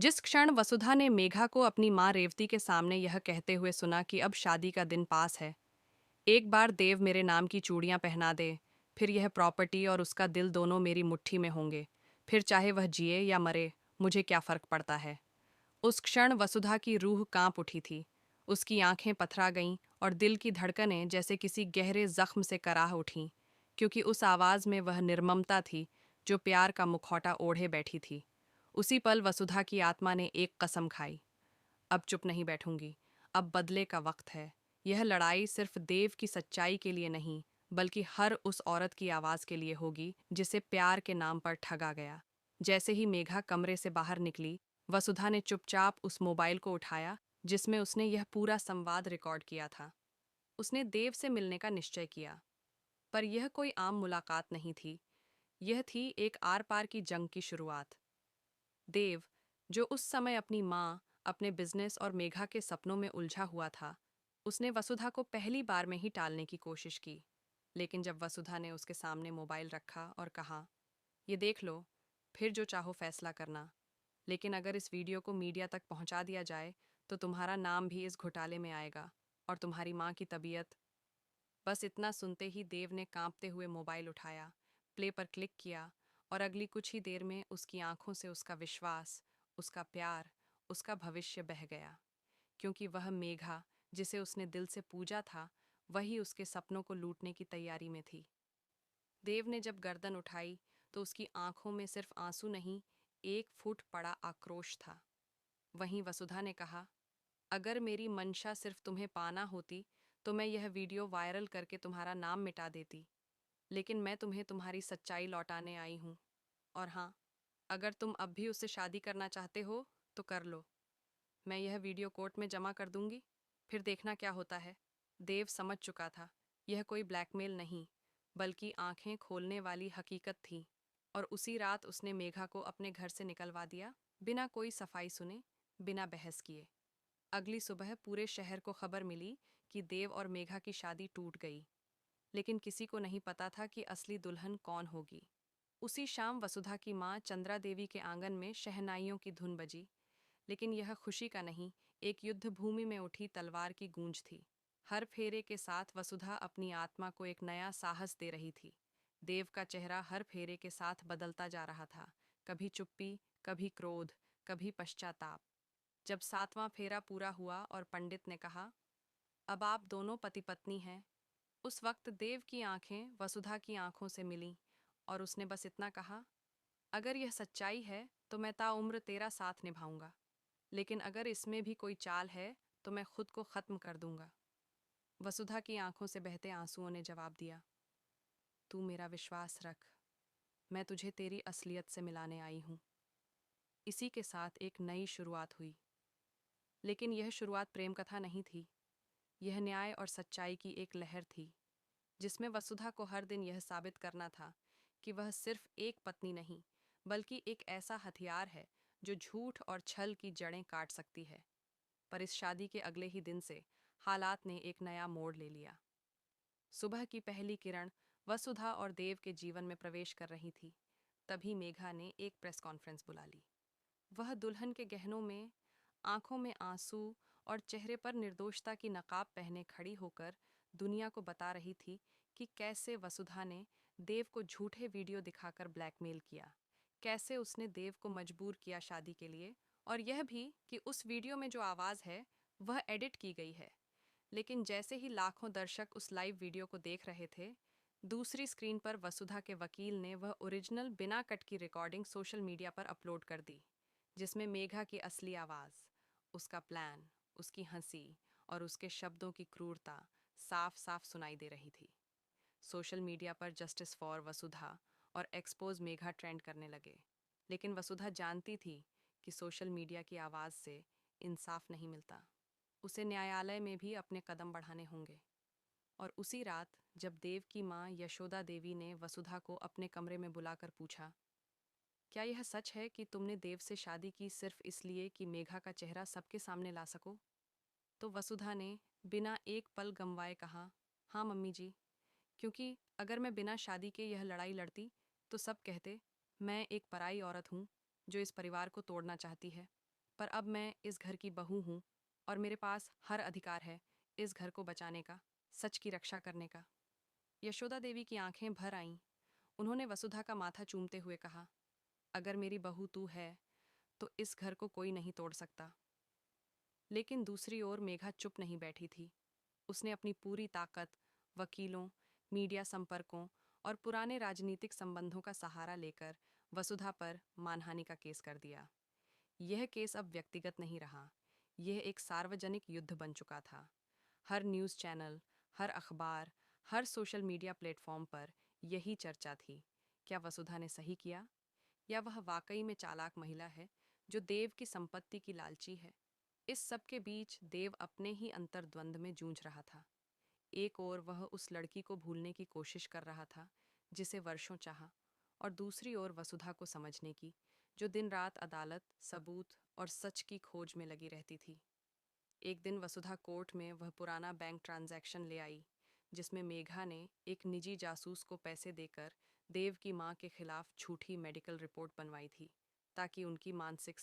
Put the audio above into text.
जिस क्षण वसुधा ने मेघा को अपनी माँ रेवती के सामने यह कहते हुए सुना कि अब शादी का दिन पास है, एक बार देव मेरे नाम की चूड़ियां पहना दे, फिर यह प्रॉपर्टी और उसका दिल दोनों मेरी मुट्ठी में होंगे, फिर चाहे वह जिए या मरे, मुझे क्या फर्क पड़ता है। उस क्षण वसुधा की रूह कांप उठी थी। उसकी आंखें पथरा गईं और दिल की धड़कनें जैसे किसी गहरे जख्म से कराह उठीं, क्योंकि उस आवाज में वह निर्ममता थी जो प्यार का मुखौटा ओढ़े बैठी थी। उसी पल वसुधा की आत्मा ने एक कसम खाई, अब चुप नहीं बैठूंगी, अब बदले का वक्त है। यह लड़ाई सिर्फ देव की सच्चाई के लिए नहीं, बल्कि हर उस औरत की आवाज के लिए होगी जिसे प्यार के नाम पर ठगा गया। जैसे ही मेघा कमरे से बाहर निकली, वसुधा ने चुपचाप उस मोबाइल को उठाया जिसमें उसने यह पूरा संवाद रिकॉर्ड किया था। उसने देव से मिलने का निश्चय किया, पर यह कोई आम मुलाकात नहीं थी। यह थी एक आर पार की जंग की शुरुआत। देव, जो उस समय अपनी माँ, अपने बिजनेस और मेघा के सपनों में उलझा हुआ था, उसने वसुधा को पहली बार में ही टालने की कोशिश की। लेकिन जब वसुधा ने उसके सामने मोबाइल रखा और कहा, ये देख लो, फिर जो चाहो फैसला करना, लेकिन अगर इस वीडियो को मीडिया तक पहुंचा दिया जाए तो तुम्हारा नाम भी इस घोटाले में आएगा और तुम्हारी माँ की तबीयत। बस इतना सुनते ही देव ने कांपते हुए मोबाइल उठाया, प्ले पर क्लिक किया, और अगली कुछ ही देर में उसकी आंखों से उसका विश्वास, उसका प्यार, उसका भविष्य बह गया। क्योंकि वह मेघा, जिसे उसने दिल से पूजा था, वही उसके सपनों को लूटने की तैयारी में थी। देव ने जब गर्दन उठाई तो उसकी आंखों में सिर्फ आंसू नहीं, एक फूट पड़ा आक्रोश था। वहीं वसुधा ने कहा, अगर मेरी मंशा सिर्फ तुम्हें पाना होती तो मैं यह वीडियो वायरल करके तुम्हारा नाम मिटा देती, लेकिन मैं तुम्हें तुम्हारी सच्चाई लौटाने आई हूँ। और हाँ, अगर तुम अब भी उससे शादी करना चाहते हो तो कर लो। मैं यह वीडियो कोर्ट में जमा कर दूंगी, फिर देखना क्या होता है। देव समझ चुका था, यह कोई ब्लैकमेल नहीं, बल्कि आंखें खोलने वाली हकीकत थी। और उसी रात उसने मेघा को अपने घर से निकलवा दिया, बिना कोई सफाई सुने, बिना बहस किए। अगली सुबह पूरे शहर को खबर मिली कि देव और मेघा की शादी टूट गई, लेकिन किसी को नहीं पता था कि असली दुल्हन कौन होगी। उसी शाम वसुधा की माँ चंद्रा देवी के आंगन में शहनाइयों की धुन बजी, लेकिन यह खुशी का नहीं, एक युद्ध भूमि में उठी तलवार की गूंज थी। हर फेरे के साथ वसुधा अपनी आत्मा को एक नया साहस दे रही थी। देव का चेहरा हर फेरे के साथ बदलता जा रहा था, कभी चुप्पी, कभी क्रोध, कभी पश्चाताप। जब सातवां फेरा पूरा हुआ और पंडित ने कहा, अब आप दोनों पति पत्नी हैं, उस वक्त देव की आंखें वसुधा की आंखों से मिलीं और उसने बस इतना कहा, अगर यह सच्चाई है तो मैं ताउम्र तेरा साथ निभाऊंगा, लेकिन अगर इसमें भी कोई चाल है तो मैं खुद को खत्म कर दूंगा। वसुधा की आंखों से बहते आंसुओं ने जवाब दिया, तू मेरा विश्वास रख, मैं तुझे तेरी असलियत से मिलाने आई हूँ। इसी के साथ एक नई शुरुआत हुई। लेकिन यह शुरुआत प्रेम कथा नहीं थी, यह न्याय और सच्चाई की एक लहर थी, जिसमें वसुधा को हर दिन यह साबित करना था कि वह सिर्फ एक पत्नी नहीं, बल्कि एक ऐसा हथियार है जो झूठ और छल की जड़ें काट सकती है। पर इस शादी के अगले ही दिन से हालात ने एक नया मोड़ ले लिया। सुबह की पहली किरण वसुधा और देव के जीवन में प्रवेश कर रही थी, तभी मेघा ने एक प्रेस कॉन्फ्रेंस बुला ली। वह दुल्हन के गहनों में, आंखों में आंसू और चेहरे पर निर्दोषता की नकाब पहने खड़ी होकर दुनिया को बता रही थी कि कैसे वसुधा ने देव को झूठे वीडियो दिखाकर ब्लैकमेल किया, कैसे उसने देव को मजबूर किया शादी के लिए, और यह भी कि उस वीडियो में जो आवाज़ है वह एडिट की गई है। लेकिन जैसे ही लाखों दर्शक उस लाइव वीडियो को देख रहे थे, दूसरी स्क्रीन पर वसुधा के वकील ने वह ओरिजिनल बिना कट की रिकॉर्डिंग सोशल मीडिया पर अपलोड कर दी, जिसमें मेघा की असली आवाज़, उसका प्लान, उसकी हंसी और उसके शब्दों की क्रूरता साफ साफ सुनाई दे रही थी। सोशल मीडिया पर जस्टिस फॉर वसुधा और एक्सपोज मेघा ट्रेंड करने लगे, लेकिन वसुधा जानती थी कि सोशल मीडिया की आवाज़ से इंसाफ नहीं मिलता। उसे न्यायालय में भी अपने कदम बढ़ाने होंगे। और उसी रात जब देव की माँ यशोदा देवी ने वसुधा को अपने कमरे में बुलाकर पूछा, क्या यह सच है कि तुमने देव से शादी की सिर्फ इसलिए कि मेघा का चेहरा सबके सामने ला सको? तो वसुधा ने बिना एक पल गंवाए कहा, हाँ मम्मी जी, क्योंकि अगर मैं बिना शादी के यह लड़ाई लड़ती तो सब कहते मैं एक पराई औरत हूँ जो इस परिवार को तोड़ना चाहती है। पर अब मैं इस घर की बहू हूँ और मेरे पास हर अधिकार है इस घर को बचाने का, सच की रक्षा करने का। यशोदा देवी की आंखें भर आईं। उन्होंने वसुधा का माथा चूमते हुए कहा, अगर मेरी बहू तू है तो इस घर को कोई नहीं तोड़ सकता। लेकिन दूसरी ओर मेघा चुप नहीं बैठी थी। उसने अपनी पूरी ताकत, वकीलों, मीडिया संपर्कों और पुराने राजनीतिक संबंधों का सहारा लेकर वसुधा पर मानहानि का केस कर दिया। यह केस अब व्यक्तिगत नहीं रहा, यह एक सार्वजनिक युद्ध बन चुका था। हर न्यूज़ चैनल, हर अखबार, हर सोशल मीडिया प्लेटफॉर्म पर यही चर्चा थी। क्या वसुधा ने सही किया, या वह वाकई में चालाक महिला है जो देव की संपत्ति की लालची है? इस सब के बीच देव अपने ही अंतर्द्वंद में जूझ रहा था। एक ओर वह उस लड़की को भूलने की कोशिश कर रहा था जिसे वर्षों चाहा, और दूसरी ओर वसुधा को समझने की, जो दिन रात अदालत, सबूत और सच की खोज में लगी रहती थी। एक दिन वसुधा कोर्ट में वह पुराना बैंक ट्रांजैक्शन ले आई जिसमें मेघा ने एक निजी जासूस को पैसे देकर देव की मां के खिलाफ झूठी मेडिकल रिपोर्ट बनवाई थी ताकि उनकी मानसिक